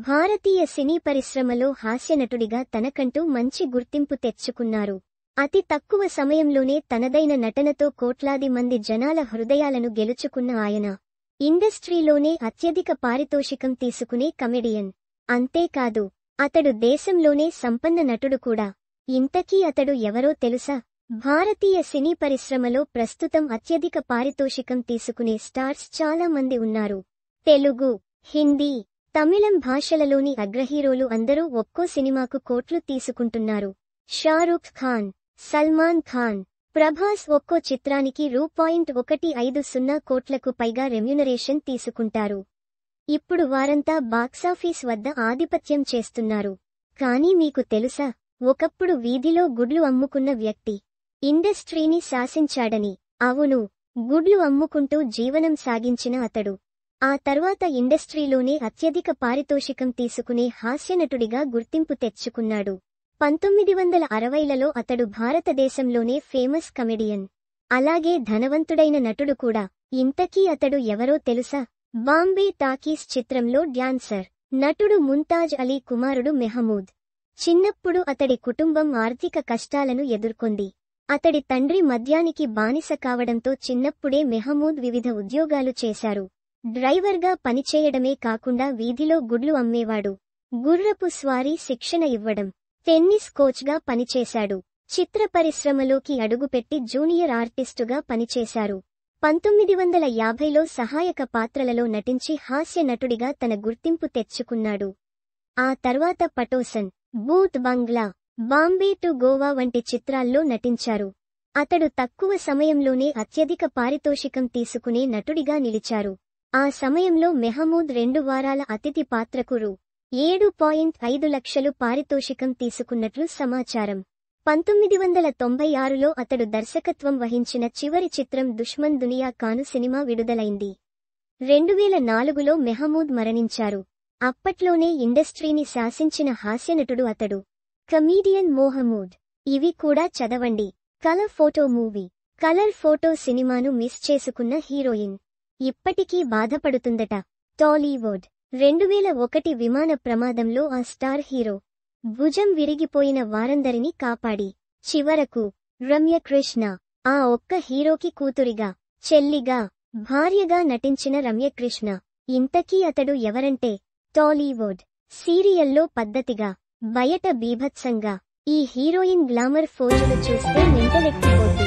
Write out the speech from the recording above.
భారతీయ సినీ పరిశ్రమలో హాస్యనటుడిగా తనకంటూ మంచి గుర్తింపు తెచ్చుకున్నారు. అతి తక్కువ సమయంలోనే తనదైన నటనతో కోట్లాది మంది జనాల హృదయాలను గెలుచుకున్న ఆయన ఇండస్ట్రీలోనే అత్యధిక పారితోషికం తీసుకునే కమెడియన్. అంతేకాదు, అతడు దేశంలోనే సంపన్న నటుడు కూడా. ఇంతకీ అతడు ఎవరో తెలుసా? భారతీయ సినీ పరిశ్రమలో ప్రస్తుతం అత్యధిక పారితోషికం తీసుకునే స్టార్స్ చాలా మంది ఉన్నారు. తెలుగు, హిందీ, తమిళం భాషలలోని అగ్రహీరోలు అందరూ ఒక్కో సినిమాకు కోట్లు తీసుకుంటున్నారు. షారూఖ్ ఖాన్, సల్మాన్ ఖాన్, ప్రభాస్ ఒక్కో చిత్రానికి రూ.150 కోట్లకు పైగా రెమ్యునరేషన్ తీసుకుంటారు. ఇప్పుడు వారంతా బాక్సాఫీస్ వద్ద ఆధిపత్యం చేస్తున్నారు. కానీ మీకు తెలుసా, ఒకప్పుడు వీధిలో గుడ్లు అమ్ముకున్న వ్యక్తి ఇండస్ట్రీని శాసించాడని? అవును, గుడ్లు అమ్ముకుంటూ జీవనం సాగించిన అతడు ఆ తర్వాత ఇండస్ట్రీలోనే అత్యధిక పారితోషికం తీసుకునే హాస్యనటుడిగా గుర్తింపు తెచ్చుకున్నాడు. 1960లలో అతడు భారతదేశంలోనే ఫేమస్ కమెడియన్. అలాగే ధనవంతుడైన నటుడు కూడా. ఇంతకీ అతడు ఎవరో తెలుసా? బాంబే టాకీస్ చిత్రంలో డ్యాన్సర్, నటుడు ముంతాజ్ అలీ కుమారుడు మెహమూద్. చిన్నప్పుడు అతడి కుటుంబం ఆర్థిక కష్టాలను ఎదుర్కొంది. అతడి తండ్రి మద్యానికి బానిస కావడంతో చిన్నప్పుడే మెహమూద్ వివిధ ఉద్యోగాలు చేశారు. డ్రైవర్గా పనిచేయడమే కాకుండా వీధిలో గుడ్లు అమ్మేవాడు. గుర్రపు స్వారీ శిక్షణ ఇవ్వడం, టెన్నిస్ కోచ్గా పనిచేశాడు. చిత్ర పరిశ్రమలోకి అడుగుపెట్టి జూనియర్ ఆర్టిస్టుగా పనిచేశారు. 1950లో సహాయక పాత్రలలో నటించి హాస్య నటుడిగా తన గుర్తింపు తెచ్చుకున్నాడు. ఆ తర్వాత పటోసన్, భూత్ బంగ్లా, బాంబే టు గోవా వంటి చిత్రాల్లో నటించారు. అతడు తక్కువ సమయంలోనే అత్యధిక పారితోషికం తీసుకునే నటుడిగా నిలిచారు. ఆ సమయంలో మెహమూద్ 2 వారాల అతిథి పాత్రకు రూ.7.5 లక్షలు పారితోషికం తీసుకున్నట్లు సమాచారం. 1996లో అతడు దర్శకత్వం వహించిన చివరి చిత్రం దుష్మన్ దునియా కాను సినిమా విడుదలైంది. 2004లో మెహమూద్ మరణించారు. అప్పట్లోనే ఇండస్ట్రీని శాసించిన హాస్యనటుడు అతడు. కమీడియన్ మోహమూద్. ఇవి కూడా చదవండి. Colour photo movie. Colour photo సినిమాను మిస్ చేసుకున్న హీరోయిన్ ఇప్పటికీ బాధపడుతుందట. టాలీవుడ్. 2001 విమాన ప్రమాదంలో ఆ స్టార్ హీరో భుజం విరిగిపోయిన వారందరినీ కాపాడి చివరకు రమ్యకృష్ణ, ఆ ఒక్క హీరోకి కూతురిగా, చెల్లిగా, భార్యగా నటించిన రమ్యకృష్ణ. ఇంతకీ అతడు ఎవరంటే, టాలీవుడ్ సీరియల్లో పద్ధతిగా, బయట బీభత్సంగా. ఈ హీరోయిన్ గ్లామర్ ఫోజులు చూస్తే మెంటలెక్కిపోద్ది.